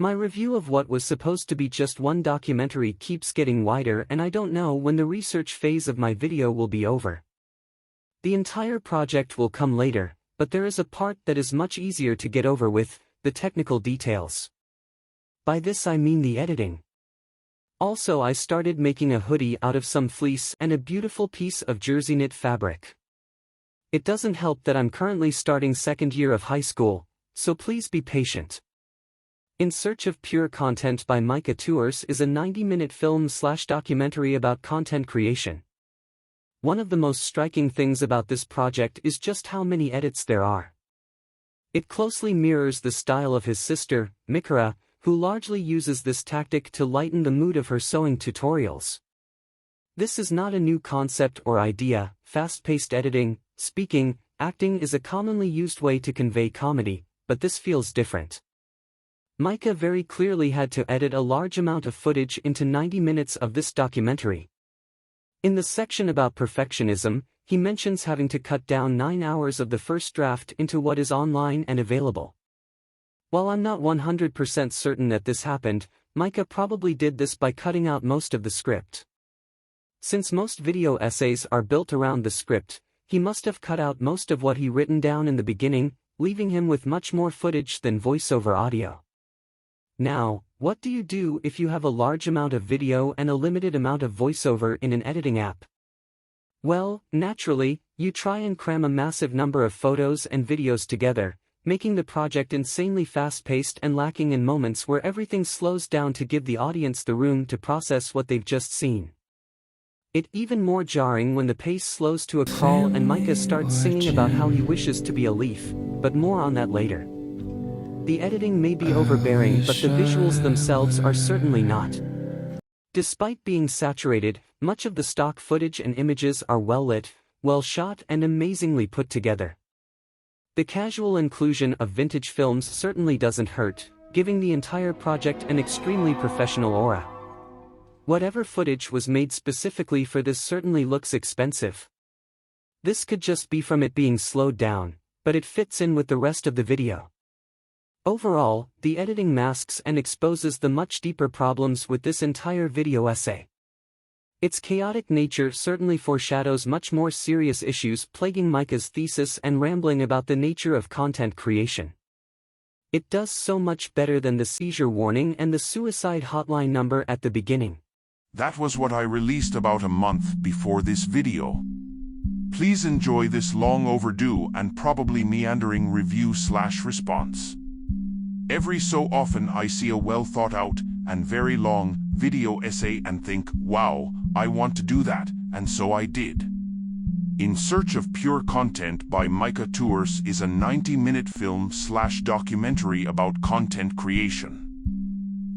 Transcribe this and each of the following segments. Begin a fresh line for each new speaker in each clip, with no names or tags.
My review of what was supposed to be just one documentary keeps getting wider, and I don't know when the research phase of my video will be over. The entire project will come later, but there is a part that is much easier to get over with, the technical details. By this I mean the editing. Also, I started making a hoodie out of some fleece and a beautiful piece of jersey knit fabric. It doesn't help that I'm currently starting second year of high school, so please be patient. In Search of Pure Content by Micah Tewers is a 90-minute film/documentary about content creation. One of the most striking things about this project is just how many edits there are. It closely mirrors the style of his sister, Micah, who largely uses this tactic to lighten the mood of her sewing tutorials. This is not a new concept or idea. Fast-paced editing, speaking, acting is a commonly used way to convey comedy, but this feels different. Micah very clearly had to edit a large amount of footage into 90 minutes of this documentary. In the section about perfectionism, he mentions having to cut down 9 hours of the first draft into what is online and available. While I'm not 100% certain that this happened, Micah probably did this by cutting out most of the script. Since most video essays are built around the script, he must have cut out most of what he written down in the beginning, leaving him with much more footage than voiceover audio. Now, what do you do if you have a large amount of video and a limited amount of voiceover in an editing app? Well, naturally, you try and cram a massive number of photos and videos together, making the project insanely fast-paced and lacking in moments where everything slows down to give the audience the room to process what they've just seen. It's even more jarring when the pace slows to a crawl and Micah starts singing about how he wishes to be a leaf, but more on that later. The editing may be overbearing, but the visuals themselves are certainly not. Despite being saturated, much of the stock footage and images are well lit, well shot, and amazingly put together. The casual inclusion of vintage films certainly doesn't hurt, giving the entire project an extremely professional aura. Whatever footage was made specifically for this certainly looks expensive. This could just be from it being slowed down, but it fits in with the rest of the video. Overall, the editing masks and exposes the much deeper problems with this entire video essay. Its chaotic nature certainly foreshadows much more serious issues plaguing Micah's thesis and rambling about the nature of content creation. It does so much better than the seizure warning and the suicide hotline number at the beginning.
That was what I released about a month before this video. Please enjoy this long overdue and probably meandering review/response. Every so often I see a well thought out and very long video essay and think, wow, I want to do that, and so I did. In Search of Pure Content by Micah Tewers is a 90-minute film/documentary about content creation.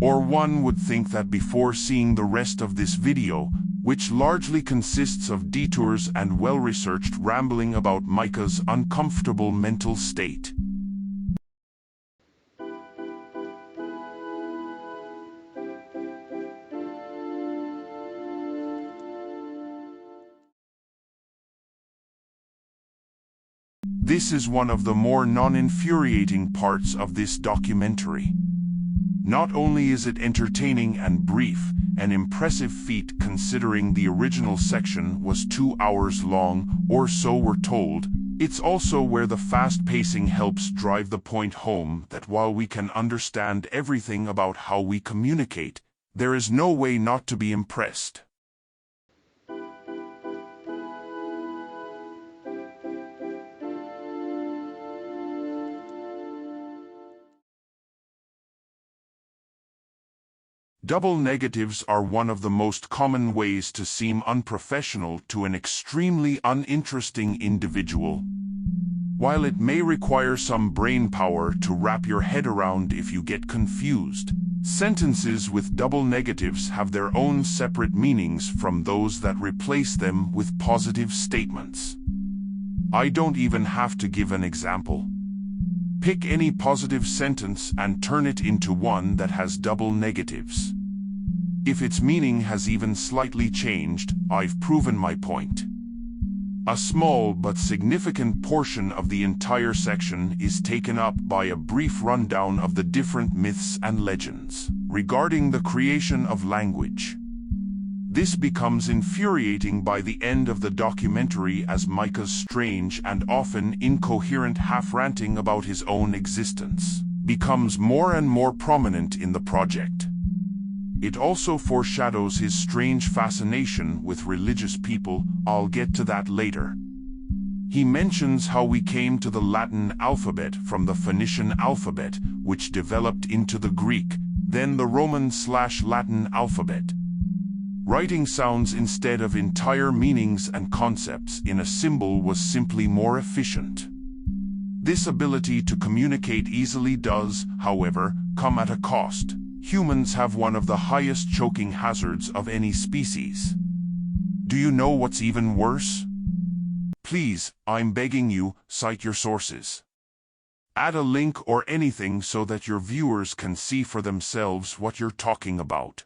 Or one would think that before seeing the rest of this video, which largely consists of detours and well-researched rambling about Micah's uncomfortable mental state. This is one of the more non-infuriating parts of this documentary. Not only is it entertaining and brief, an impressive feat considering the original section was 2 hours long, or so we're told, it's also where the fast pacing helps drive the point home that while we can understand everything about how we communicate, there is no way not to be impressed. Double negatives are one of the most common ways to seem unprofessional to an extremely uninteresting individual. While it may require some brain power to wrap your head around if you get confused, sentences with double negatives have their own separate meanings from those that replace them with positive statements. I don't even have to give an example. Pick any positive sentence and turn it into one that has double negatives. If its meaning has even slightly changed, I've proven my point. A small but significant portion of the entire section is taken up by a brief rundown of the different myths and legends regarding the creation of language. This becomes infuriating by the end of the documentary as Micah's strange and often incoherent half-ranting about his own existence becomes more and more prominent in the project. It also foreshadows his strange fascination with religious people. I'll get to that later. He mentions how we came to the Latin alphabet from the Phoenician alphabet, which developed into the Greek, then the Roman/Latin alphabet. Writing sounds instead of entire meanings and concepts in a symbol was simply more efficient. This ability to communicate easily does, however, come at a cost. Humans have one of the highest choking hazards of any species. Do you know what's even worse? Please, I'm begging you, cite your sources. Add a link or anything so that your viewers can see for themselves what you're talking about.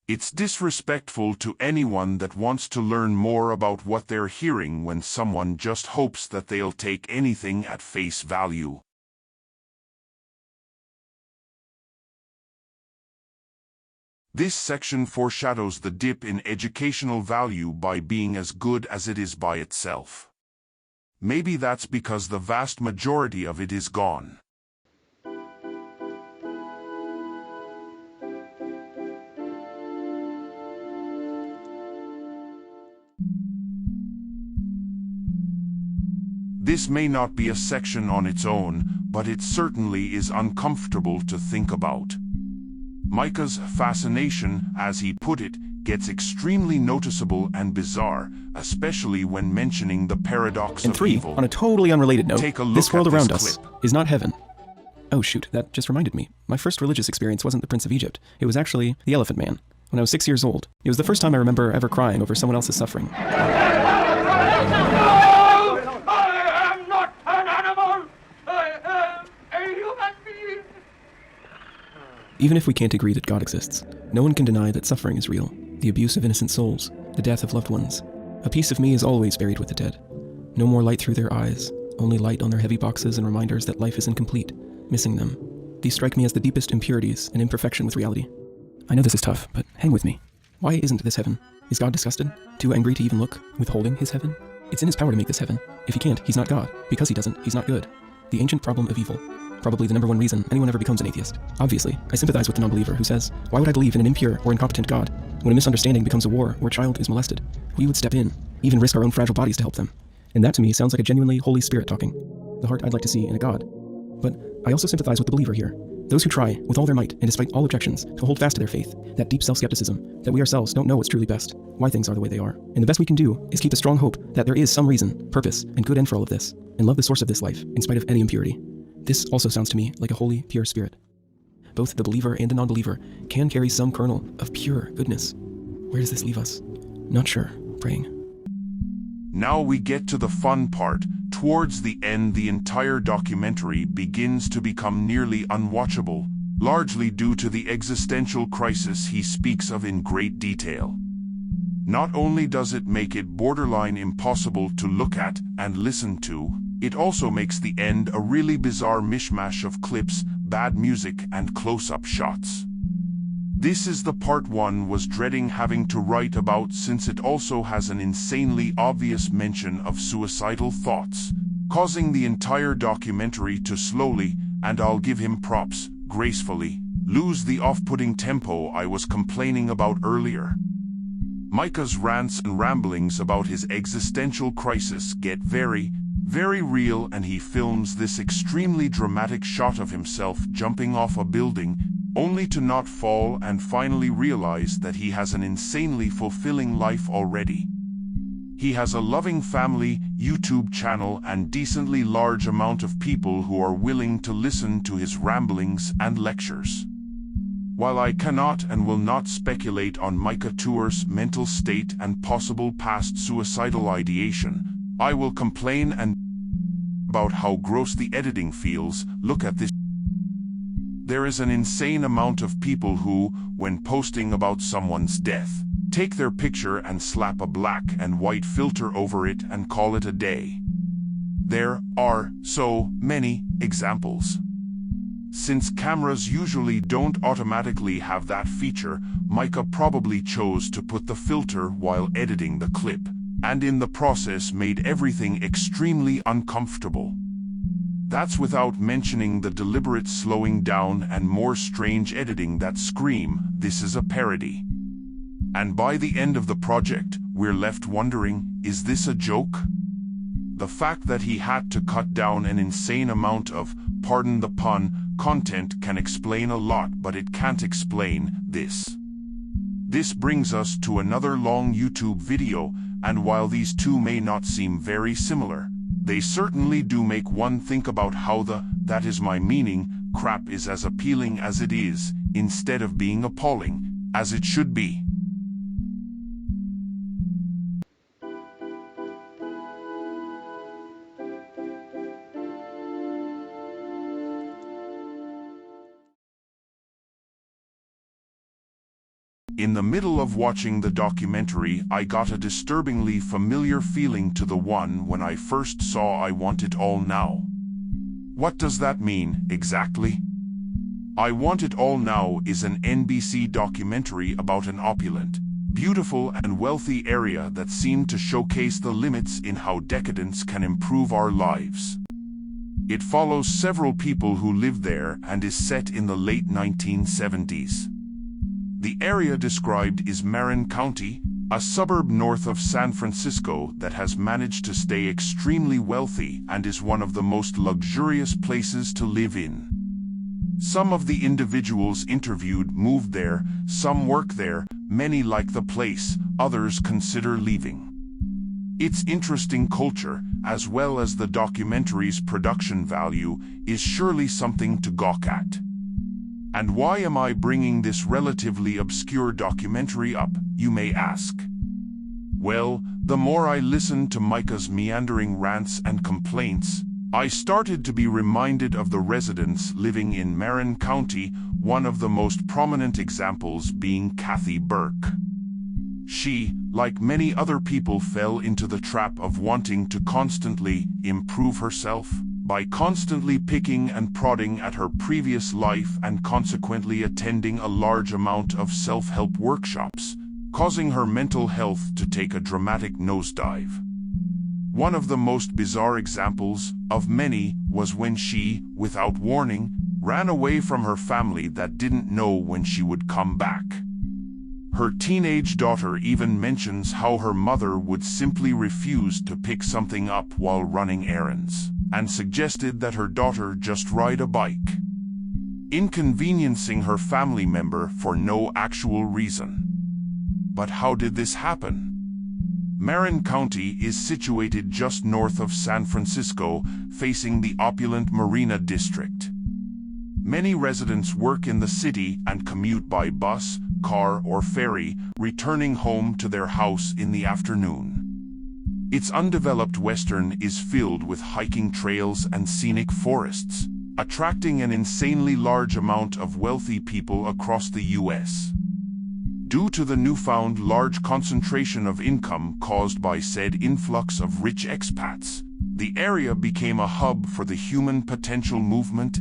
It's disrespectful to anyone that wants to learn more about what they're hearing when someone just hopes that they'll take anything at face value. This section foreshadows the dip in educational value by being as good as it is by itself. Maybe that's because the vast majority of it is gone. This may not be a section on its own, but it certainly is uncomfortable to think about. Micah's fascination, as he put it, gets extremely noticeable and bizarre, especially when mentioning the paradox of evil.
On a totally unrelated note, this world around us
clip.
is not heaven. Oh shoot, that just reminded me. My first religious experience wasn't the Prince of Egypt. It was actually the Elephant Man. When I was 6 years old. It was the first time I remember ever crying over someone else's suffering. Even if we can't agree that God exists, no one can deny that suffering is real. The abuse of innocent souls, the death of loved ones. A piece of me is always buried with the dead. No more light through their eyes, only light on their heavy boxes and reminders that life is incomplete, missing them. These strike me as the deepest impurities and imperfection with reality. I know this is tough, but hang with me. Why isn't this heaven? Is God disgusted? Too angry to even look? Withholding his heaven? It's in his power to make this heaven. If he can't, he's not God. Because he doesn't, he's not good. The ancient problem of evil. Probably the #1 reason anyone ever becomes an atheist. Obviously, I sympathize with the non-believer who says, why would I believe in an impure or incompetent God? When a misunderstanding becomes a war or a child is molested, we would step in, even risk our own fragile bodies to help them. And that to me sounds like a genuinely Holy Spirit talking. The heart I'd like to see in a God. But I also sympathize with the believer here. Those who try, with all their might and despite all objections, to hold fast to their faith, that deep self-skepticism, that we ourselves don't know what's truly best, why things are the way they are. And the best we can do is keep a strong hope that there is some reason, purpose, and good end for all of this, and love the source of this life, in spite of any impurity. This also sounds to me like a holy, pure spirit. Both the believer and the non-believer can carry some kernel of pure goodness. Where does this leave us? Not sure. Praying.
Now we get to the fun part. Towards the end, the entire documentary begins to become nearly unwatchable, largely due to the existential crisis he speaks of in great detail. Not only does it make it borderline impossible to look at and listen to, it also makes the end a really bizarre mishmash of clips, bad music, and close-up shots. This is the part one was dreading having to write about, since it also has an insanely obvious mention of suicidal thoughts, causing the entire documentary to slowly, and I'll give him props, gracefully, lose the off-putting tempo I was complaining about earlier. Micah's rants and ramblings about his existential crisis get very real, and he films this extremely dramatic shot of himself jumping off a building, only to not fall and finally realize that he has an insanely fulfilling life already. He has a loving family, YouTube channel, and decently large amount of people who are willing to listen to his ramblings and lectures. While I cannot and will not speculate on Micah Tewers' mental state and possible past suicidal ideation, I will complain and about how gross the editing feels. Look at this. There is an insane amount of people who, when posting about someone's death, take their picture and slap a black and white filter over it and call it a day. There are so many examples. Since cameras usually don't automatically have that feature, Micah probably chose to put the filter while editing the clip, and in the process made everything extremely uncomfortable. That's without mentioning the deliberate slowing down and more strange editing that scream, "This is a parody." And by the end of the project, we're left wondering, is this a joke? The fact that he had to cut down an insane amount of, pardon the pun, content can explain a lot, but it can't explain this. This brings us to another long YouTube video, and while these two may not seem very similar, they certainly do make one think about how the "that is my meaning" crap is as appealing as it is, instead of being appalling, as it should be. In the middle of watching the documentary, I got a disturbingly familiar feeling to the one when I first saw I Want It All Now. What does that mean, exactly? I Want It All Now is an NBC documentary about an opulent, beautiful and wealthy area that seemed to showcase the limits in how decadence can improve our lives. It follows several people who lived there and is set in the late 1970s. The area described is Marin County, a suburb north of San Francisco that has managed to stay extremely wealthy and is one of the most luxurious places to live in. Some of the individuals interviewed moved there, some work there, many like the place, others consider leaving. Its interesting culture, as well as the documentary's production value, is surely something to gawk at. And why am I bringing this relatively obscure documentary up, you may ask? Well, the more I listened to Micah's meandering rants and complaints, I started to be reminded of the residents living in Marin County, one of the most prominent examples being Kathy Burke. She, like many other people, fell into the trap of wanting to constantly improve herself, by constantly picking and prodding at her previous life and consequently attending a large amount of self-help workshops, causing her mental health to take a dramatic nosedive. One of the most bizarre examples, of many, was when she, without warning, ran away from her family that didn't know when she would come back. Her teenage daughter even mentions how her mother would simply refuse to pick something up while running errands, and suggested that her daughter just ride a bike, inconveniencing her family member for no actual reason. But how did this happen? Marin County is situated just north of San Francisco, facing the opulent Marina district. Many residents work in the city and commute by bus, car, or ferry, returning home to their house in the afternoon. Its undeveloped western is filled with hiking trails and scenic forests, attracting an insanely large amount of wealthy people across the U.S. Due to the newfound large concentration of income caused by said influx of rich expats, the area became a hub for the human potential movement.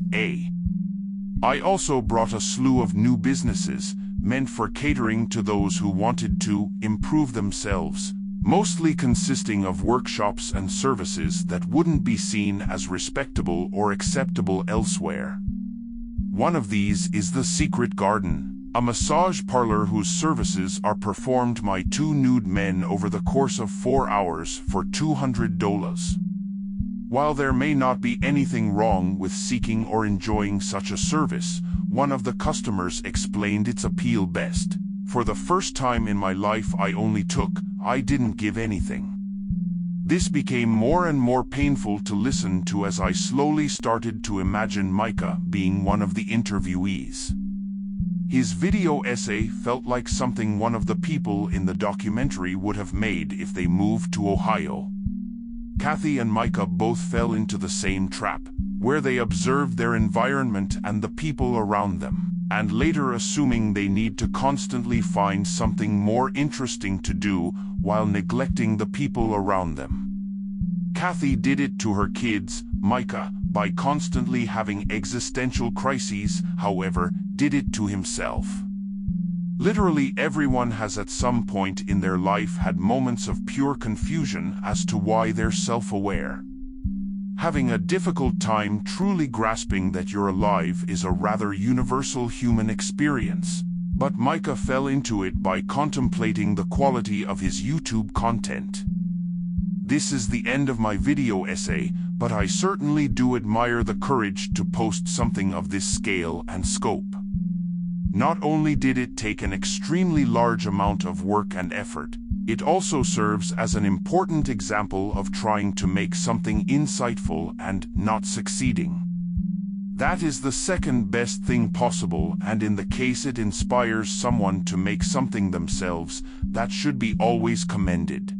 I also brought a slew of new businesses, meant for catering to those who wanted to improve themselves, mostly consisting of workshops and services that wouldn't be seen as respectable or acceptable elsewhere. One of these is the Secret Garden, a massage parlor whose services are performed by two nude men over the course of 4 hours for $200. While there may not be anything wrong with seeking or enjoying such a service, one of the customers explained its appeal best. For the first time in my life I only took, I didn't give anything. This became more and more painful to listen to as I slowly started to imagine Micah being one of the interviewees. His video essay felt like something one of the people in the documentary would have made if they moved to Ohio. Kathy and Micah both fell into the same trap, where they observed their environment and the people around them, and later assuming they need to constantly find something more interesting to do while neglecting the people around them. Kathy did it to her kids, Micah, by constantly having existential crises, however, did it to himself. Literally everyone has at some point in their life had moments of pure confusion as to why they're self-aware. Having a difficult time truly grasping that you're alive is a rather universal human experience, but Micah fell into it by contemplating the quality of his YouTube content. This is the end of my video essay, but I certainly do admire the courage to post something of this scale and scope. Not only did it take an extremely large amount of work and effort, it also serves as an important example of trying to make something insightful and not succeeding. That is the second best thing possible, and in the case it inspires someone to make something themselves, that should be always commended.